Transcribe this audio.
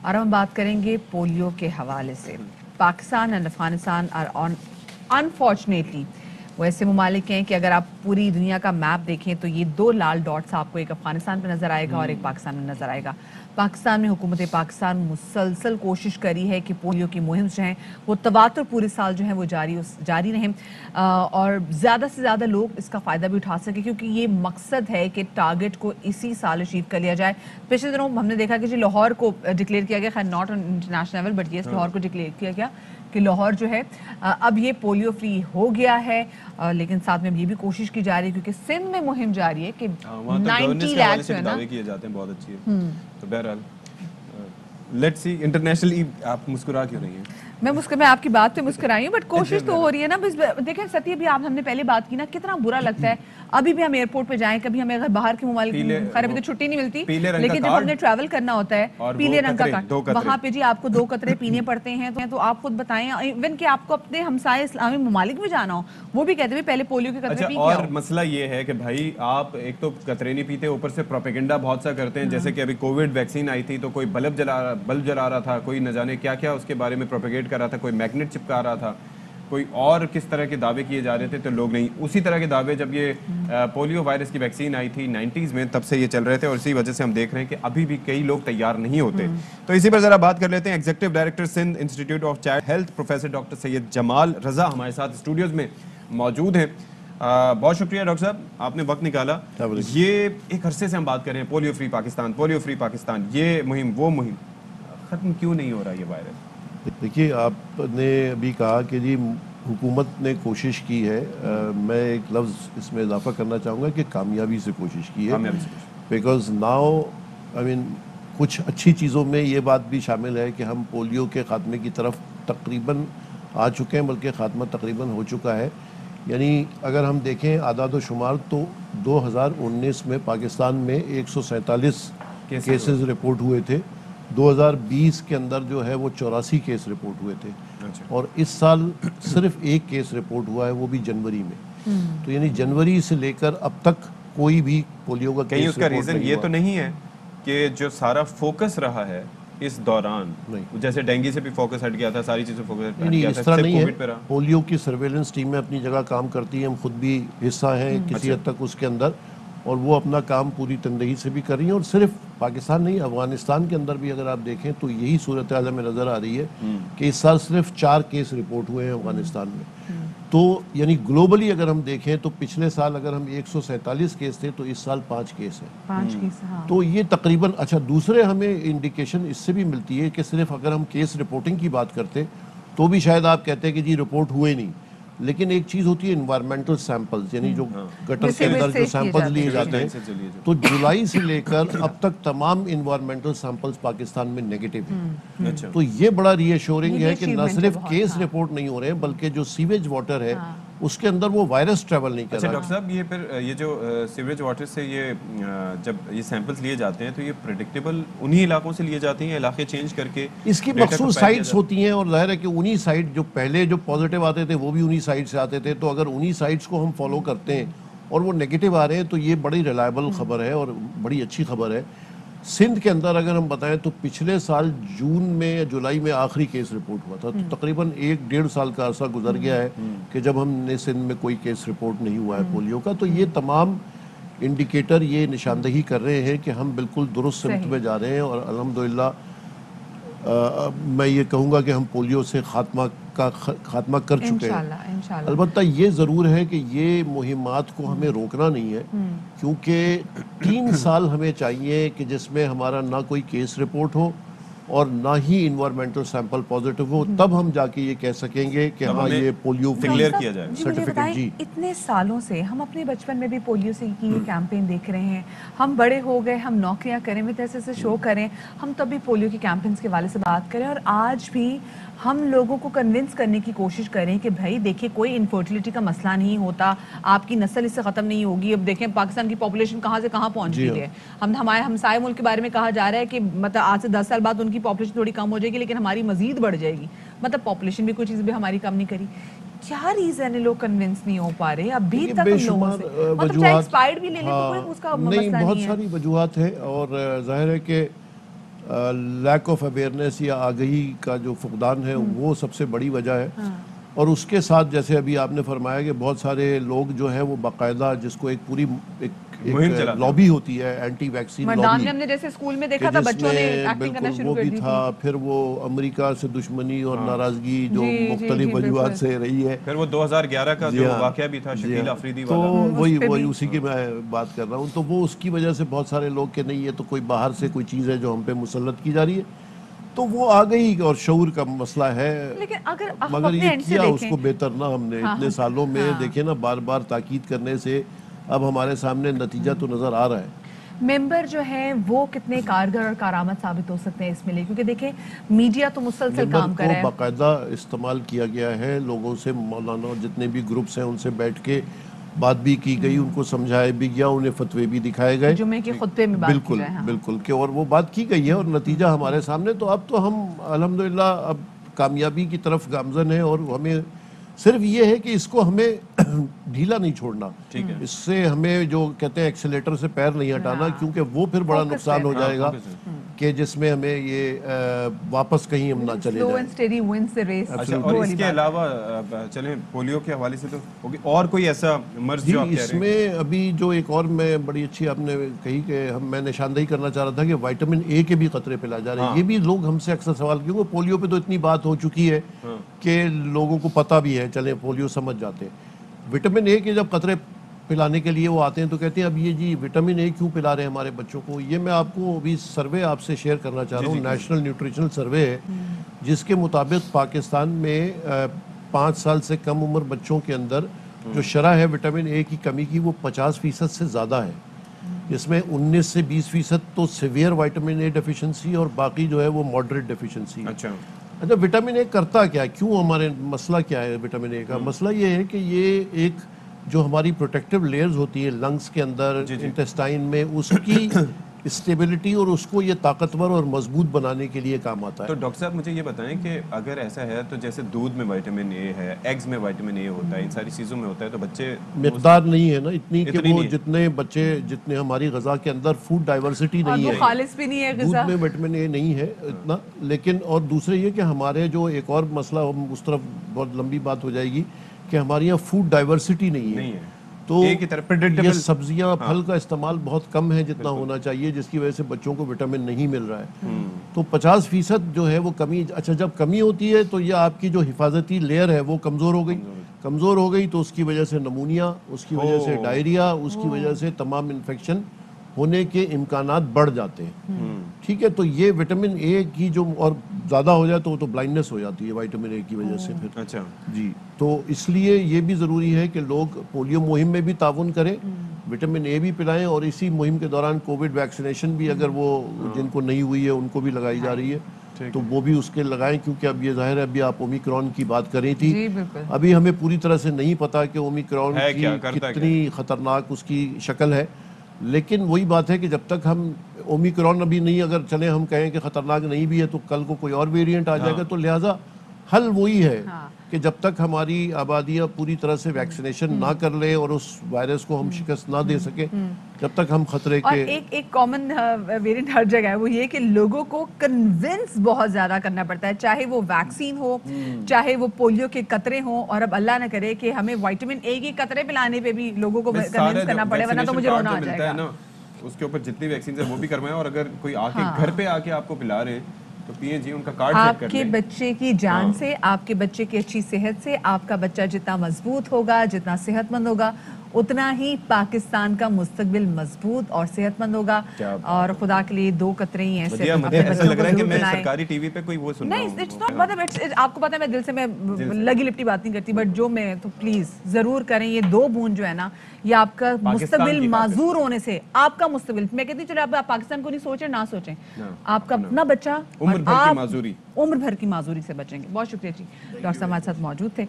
اور ہم بات کریں گے پولیو کے حوالے سے. Pakistan and Afghanistan are unfortunately وہ ایسے ممالک ہیں کہ اگر آپ پوری دنیا کا میپ دیکھیں تو یہ دو لال ڈاٹس آپ کو ایک افغانستان پہ نظر آئے گا اور ایک پاکستان میں نظر آئے گا. پاکستان میں حکومت پاکستان مسلسل کوشش کری ہے کہ پولیو کی مہم جو ہیں وہ تواتر پورے سال جو ہیں وہ جاری رہیں اور زیادہ سے زیادہ لوگ اس کا فائدہ بھی اٹھا سکیں، کیونکہ یہ مقصد ہے کہ ٹارگٹ کو اسی سال اچیو کر لیا جائے. پچھلے دنوں ہم نے دیکھا کہ لاہور کو ڈکلیئر کیا گیا، خیر not on international level but yes Lahore کو ڈکلیئر کیا گیا کہ لاہور جو ہے اب یہ پولیو فری ہو گیا ہے. لیکن ساتھ میں یہ بھی کوشش کی جا رہی ہے کیونکہ سندھ میں مہم جاری ہے کہ 90 لاکھ دعوے کیے جاتے ہیں، بہت اچھی ہے. تو بہرحال لیٹس سی انٹرنیشنلی آپ مسکرا کیوں رہی ہیں؟ میں آپ کی بات پہ مسکرائی ہوں بٹ کوشش تو ہو رہی ہے نا. دیکھیں ستی ابھی ہم نے پہلے بات کی نا کتنا برا لگتا ہے. ابھی بھی ہم ایئرپورٹ پہ جائیں، کبھی ہمیں اگر باہر کے ممالک خیر ابھی تو چھٹی نہیں ملتی، لیکن جب ہم نے ٹریول کرنا ہوتا ہے پیلے رنگ کا کارڈ، وہاں پہ جی آپ کو 2 قطرے پینے پڑتے ہیں. تو آپ خود بتائیں ایون کہ آپ کو اپنے ہمسائے اسلامی ممالک میں جانا ہو وہ بھی کہتے ہیں پہلے پولیو کے قطرے پی کے آؤ. اور مسئلہ یہ ہے کہ بھائی آپ ایک تو قطرے نہیں پیتے، اوپر سے پروپیگنڈا بہت سا کرتے ہیں. جیسے کہ ابھی کووڈ ویکسین آئی تھی تو کوئی بلب جلا رہا تھا، کوئی نہ جانے کیا کیا اس کے بارے میں پروپیگیٹ کر رہا تھا، کوئی میگنیٹ چپکا رہا تھا، کوئی اور کس طرح کے دعوے کیے جا رہے تھے. تو لوگ نہیں اسی طرح کے دعوے جب یہ پولیو وائرس کی ویکسین آئی تھی 90s میں تب سے یہ چل رہے تھے، اور اسی وجہ سے ہم دیکھ رہے ہیں کہ ابھی بھی کئی لوگ تیار نہیں ہوتے. تو اسی پر ذرا بات کر لیتے ہیں. Executive director Sindh institute of child health professor doctor Syed Jamal Raza ہمارے ساتھ اسٹوڈیوز میں موجود ہیں. بہت شکریہ ڈاکٹر صاحب، آپ نے وقت نکالا. یہ ایک عرصے سے ہم بات کر رہے ہیں polio free Pakistan, polio free Pakistan, یہ مہم وہ مہم، ختم کیوں نہیں ہو رہا یہ وائرس؟ دیکھیے آپ نے ابھی کہا کہ جی حکومت نے کوشش کی ہے، میں ایک لفظ اس میں اضافہ کرنا چاہوں گا کہ کامیابی سے کوشش کی ہے. بیکاز ناؤ کچھ اچھی چیزوں میں یہ بات بھی شامل ہے کہ ہم پولیو کے خاتمے کی طرف تقریباً آ چکے ہیں، بلکہ خاتمہ تقریباً ہو چکا ہے. یعنی اگر ہم دیکھیں اعداد و شمار تو 2019 میں پاکستان میں 147 کیسز رپورٹ ہوئے تھے. 2020 کے اندر جو ہے وہ 84 کیس رپورٹ ہوئے تھے، اور اس سال صرف 1 کیس رپورٹ ہوا ہے، وہ بھی جنوری میں. تو یعنی جنوری سے لے کر اب تک کوئی بھی پولیو کا کیس اس کا ریزن یہ تو نہیں ہے کہ جو سارا فوکس رہا ہے اس دوران، جیسے ڈینگی سے بھی فوکس ہٹ گیا تھا، ساری چیزیں فوکس ہٹ گیا تھا، اس طرح نہیں ہے. پولیو کی سرویلنس ٹیمیں اپنی جگہ کام کرتی ہیں، ہم خود بھی حصہ ہیں کسی حد تک اس کے اندر، اور وہ اپنا کام پوری تندہی سے بھی کر رہی ہیں. اور صرف پاکستان نہیں، افغانستان کے اندر بھی اگر آپ دیکھیں تو یہی صورتحال میں نظر آ رہی ہے کہ اس سال صرف 4 کیس رپورٹ ہوئے ہیں افغانستان میں. تو یعنی گلوبلی اگر ہم دیکھیں تو پچھلے سال اگر ہم 147 کیس تھے تو اس سال 5 کیس ہیں. تو یہ تقریباً اچھا دوسرے ہمیں انڈیکیشن اس سے بھی ملتی ہے کہ صرف اگر ہم کیس رپورٹنگ کی بات کرتے تو بھی شاید آپ کہتے ہیں کہ جی رپورٹ ہوئے نہیں، لیکن ایک چیز ہوتی ہے انوائرمنٹل سیمپلز، یعنی جو گٹر کے اندر جو سیمپلز لیے جاتے ہیں. تو جولائی سے لے کر اب تک تمام انوائرمنٹل سیمپلز پاکستان میں نیگیٹو ہیں. تو یہ بڑا ری ایشورنگ ہے کہ نہ صرف کیس رپورٹ نہیں ہو رہے ہیں بلکہ جو سیویج واٹر ہے اس کے اندر وہ وائرس ٹریول نہیں کر رہا. ڈاکٹر صاحب یہ پھر یہ جو سیوریج واٹر سے یہ جب یہ سیمپلز لیے جاتے ہیں تو یہ پریڈکٹیبل انہی علاقوں سے لیے جاتے ہیں، علاقے چینج کر کے اس کی مخصوص سائٹس ہوتی ہیں، اور ظاہر ہے کہ انہی سائٹ جو پہلے جو پازیٹیو آتے تھے وہ بھی انہی سائٹ سے آتے تھے. تو اگر انہی سائٹس کو ہم فالو کرتے ہیں اور وہ نیگیٹو آ رہے ہیں تو یہ بڑی ریلائبل خبر ہے اور بڑی اچھی خبر ہے. سندھ کے اندر اگر ہم بتائیں تو پچھلے سال جون میں یا جولائی میں آخری کیس رپورٹ ہوا تھا. تو تقریباً 1-1.5 سال کا عرصہ گزر گیا ہے کہ جب ہم نے سندھ میں کوئی کیس رپورٹ نہیں ہوا ہے پولیو کا. تو یہ تمام انڈیکیٹر یہ نشاندہی کر رہے ہیں کہ ہم بالکل درست سمت میں جا رہے ہیں، اور الحمدللہ میں یہ کہوں گا کہ ہم پولیو سے خاتمہ کر چکے ہیں. البتہ یہ ضرور ہے کہ یہ مہمات کو ہمیں روکنا نہیں ہے، کیونکہ 3 سال ہمیں چاہیے کہ جس میں ہمارا نہ کوئی کیس رپورٹ ہو اور نہ ہی انوائرمنٹل سیمپل پازیٹیو ہو، تب ہم جا کے یہ کہہ سکیں گے کہ ہاں یہ پولیو کلیئر کیا جائے سرٹیفکیٹ. جی اتنے سالوں سے ہم اپنے بچپن میں بھی پولیو سے کی یہ کیمپین دیکھ رہے ہیں، ہم بڑے ہو گئے، ہم نوکریاں کریں، میں ایسے شو کریں، ہم تب بھی پولیو کی کیمپینز کے والے سے بات کریں. اور آج بھی ہم لوگوں کو کنونس کرنے کی کوشش کریں کہ بھائی دیکھیں کوئی انفرٹیلٹی کا مسئلہ نہیں ہوتا، آپ کی نسل اس سے ختم نہیں ہوگی. اب دیکھیں پاکستان کی پاپولیشن کہاں سے کہاں پہنچ گئی ہے. ہمارے ہمسائے ملک کے بارے میں کہا جا رہا ہے کہ مطلب آج سے 10 سال بعد ان کی پاپولیشن تھوڑی کم ہو جائے گی لیکن ہماری مزید بڑھ جائے گی. مطلب پاپولیشن بھی کوئی چیز بھی ہماری کم نہیں کری. کیا ریزن ہے لوگ کنونس نہیں ہو پا رہے ابھی تک ہم لوگوں سے؟ مطلب چاہے ایکسپائرڈ بھی لے لیں تو کوئی اس کا مسئلہ نہیں ہے. بہت ساری وجوہات ہیں، اور ظاہر ہے کہ لیک آف اویئرنیس یا آگہی کا جو فقدان ہے وہ سب سے بڑی وجہ ہے. اور اس کے ساتھ جیسے ابھی آپ نے فرمایا کہ بہت سارے لوگ جو ہیں وہ باقاعدہ جس کو ایک پوری لابی ہوتی ہے اینٹی ویکسین لابی, ہم نے جیسے اسکول میں دیکھا تھا بچوں نے ایکٹنگ کرنا شروع کر دی تھی. تھا. پھر وہ امریکہ سے دشمنی اور ناراضگی جو مختلف وجوہات سے رہی ہے. پھر وہ 2011 کا جو واقعہ بھی تھا شکیل آفریدی والا, تو وہی اسی کی میں بات کر رہا ہوں. تو وہ اس کی وجہ سے بہت سارے لوگ کہ نہیں یہ تو کوئی باہر سے کوئی چیز ہے جو ہم پہ مسلط کی جا رہی ہے, تو وہ آگئی اور شعور کا مسئلہ ہے. مگر یہ کیا اس کو بہتر نہ ہم نے اتنے سالوں میں دیکھیں نا, بار بار تاکید کرنے سے اب ہمارے سامنے نتیجہ تو نظر آ رہا ہے. ممبر جو ہیں وہ کتنے کارگر اور کارآمد ثابت ہو سکتے ہیں اس میں لے, کیونکہ دیکھیں میڈیا تو مسلسل کام کر رہا ہے. باقاعدہ استعمال کیا گیا ہے لوگوں سے, مولانا جتنے بھی گروپس ہیں ان سے بیٹھ کے بات بھی کی گئی, ان کو سمجھایا بھی گیا, انہیں فتوے بھی دکھائے گئے جمعے کے خطبے میں بات کی جائے. بالکل کہ اور وہ بات کی گئی ہے اور نتیجہ ہمارے سامنے. تو اب تو ہم الحمدللہ اب کامیابی کی طرف گامزن ہیں, اور ہمیں صرف یہ ہے کہ اس کو ہمیں ڈھیلا نہیں چھوڑنا, اس سے ہمیں جو کہتے ہیں ایکسیلیٹر سے پیر نہیں ہٹانا, کیونکہ وہ پھر بڑا نقصان ہو جائے گا کہ جس میں ہمیں یہ واپس کہیں ہم نہ چلے جائیں. اور اس کے علاوہ چلیں پولیو کے حوالے سے تو ہوگی, اور کوئی ایسا مرض جو آپ کہہ رہے ہیں؟ اس میں ابھی جو ایک اور میں بڑی اچھی آپ نے کہی کہ میں نشاندہی کرنا چاہ رہا تھا کہ وائٹامن اے کے بھی قطرے پلائے جا رہے ہیں. یہ بھی لوگ ہم سے اکثر سوال, کیونکہ پولیو پہ تو اتنی بات ہو چکی ہے کہ لوگوں کو پتہ بھی ہے, چلیں پولیو سمجھ جاتے ہیں. وٹامن اے کے جب قطرے پلانے کے لیے وہ آتے ہیں تو کہتے ہیں اب یہ جی وٹامن اے کیوں پلا رہے ہیں ہمارے بچوں کو. یہ میں آپ کو ابھی سروے آپ سے شیئر کرنا چاہ رہا ہوں, نیشنل نیوٹریشنل سروے ہے, جس کے مطابق پاکستان میں 5 سال سے کم عمر بچوں کے اندر جو شرح ہے وٹامن اے کی کمی کی وہ 50% سے زیادہ ہے. اس میں 19 سے 20% تو سیویئر وائٹامن اے ڈیفیشنسی اور باقی جو ہے وہ ماڈریٹ ڈیفیشنسی. اچھا وٹامن اے کرتا کیا ہے, کیوں ہمارے مسئلہ کیا ہے وٹامن اے کا؟ مسئلہ یہ ہے کہ یہ ایک جو ہماری پروٹیکٹیو لیئرز ہوتی ہے لنگز کے اندر, انٹسٹائن میں, اس کی اسٹیبلٹی اور اس کو یہ طاقتور اور مضبوط بنانے کے لیے کام آتا ہے. تو ڈاکٹر صاحب مجھے یہ بتائیں کہ اگر ایسا ہے تو جیسے دودھ میں وائٹامن اے ہے, ایگز میں وائٹامن اے ہوتا ہے, ان ساری چیزوں میں ہوتا ہے, تو بچے مقدار نہیں ہے نا اتنی کہ وہ جتنے بچے جتنے ہماری غذا کے اندر فوڈ ڈائیورسٹی نہیں ہے, خالص بھی نہیں ہے غذا, دودھ میں وٹامن اے نہیں ہے اتنا. لیکن اور دوسرے یہ کہ ہمارے جو ایک اور مسئلہ, اس طرف بہت لمبی بات ہو جائے گی, کہ ہماری یہاں فوڈ ڈائیورسٹی نہیں ہے. تو یہ سبزیاں پھل کا استعمال بہت کم ہے جتنا ہونا چاہیے, جس کی وجہ سے بچوں کو وٹامن نہیں مل رہا ہے. تو 50% جو ہے وہ کمی. اچھا جب کمی ہوتی ہے تو یہ آپ کی جو حفاظتی لیئر ہے وہ کمزور ہو گئی تو اس کی وجہ سے نمونیا, اس کی وجہ سے ڈائریا, اس کی وجہ سے تمام انفیکشن ہونے کے امکانات بڑھ جاتے ہیں. ٹھیک ہے, تو یہ وٹامن اے کی جو اور زیادہ ہو جائے تو وہ تو بلائنڈنس ہو جاتی ہے وائٹامن اے کی وجہ سے پھر. اچھا جی, تو اس لیے یہ بھی ضروری ہے کہ لوگ پولیو مہم میں بھی تعاون کریں, وٹامن اے بھی پلائیں, اور اسی مہم کے دوران کووڈ ویکسینیشن بھی اگر وہ جن کو نہیں ہوئی ہے ان کو بھی لگائی جا رہی ہے تو وہ بھی اس کے لگائیں, کیونکہ اب یہ ظاہر ہے ابھی آپ اومیکرون کی بات کر رہی تھی, ابھی ہمیں پوری طرح سے نہیں پتا کہ اومیکرون کی کتنی خطرناک اس کی شکل ہے. لیکن وہی بات ہے کہ جب تک ہم اومیکرون ابھی نہیں, اگر چلیں ہم کہیں کہ خطرناک نہیں بھی ہے تو کل کو کوئی اور ویریئنٹ آ جائے گا, تو لہٰذا حل وہی ہے کہ جب تک ہماری آبادیاں پوری طرح سے ویکسینیشن نہ کر لیں اور اس وائرس کو ہم شکست نہ دے سکیں, جب تک ہم خطرے کے. اور ایک کامن ویریئنٹ ہر جگہ ہے, وہ یہ کہ لوگوں کو کنونس بہت زیادہ کرنا پڑتا ہے, چاہے وہ ویکسین ہو, چاہے وہ پولیو کے قطرے ہوں, اور اب اللہ نہ کرے کہ ہمیں وائٹامن اے کے قطرے پلانے پہ بھی لوگوں کو کنونس کرنا پڑے, ورنہ تو مجھے رونا آ جائے گا. اس کے اوپر جتنی ویکسین ہے وہ بھی کروائیں, اور اگر کوئی آ کے گھر پہ آ کے آپ کو پلا رہے ہیں تو پیے جی, ان کا کارڈ چیک کر لیں. آپ کے بچے کی جان سے, آپ کے بچے کی اچھی صحت سے, آپ کا بچہ جتنا مضبوط ہوگا, جتنا صحت مند ہوگا, اتنا ہی پاکستان کا مستقبل مضبوط اور صحت مند ہوگا. اور خدا کے لیے 2 قطرے ہی ہیں صرف. مجھے ایسا لگ رہا ہے کہ میں سرکاری ٹی وی پہ کوئی وہ سن رہا ہوں. نہیں, آپ کو پتہ ہے میں دل سے میں لگی لپٹی بات نہیں کرتی, بٹ جو میں تو پلیز ضرور کریں. یہ 2 بوند جو ہے نا, یہ آپ کا مستقبل معذور ہونے سے, آپ کا مستقبل, میں کہتی ہوں چلو آپ پاکستان کو نہیں سوچیں, نہ سوچیں, آپ کا اپنا بچہ عمر بھر کی معذوری سے بچیں گے. بہت شکریہ جی, ڈاکٹر صاحب ہمارے ساتھ موجود تھے.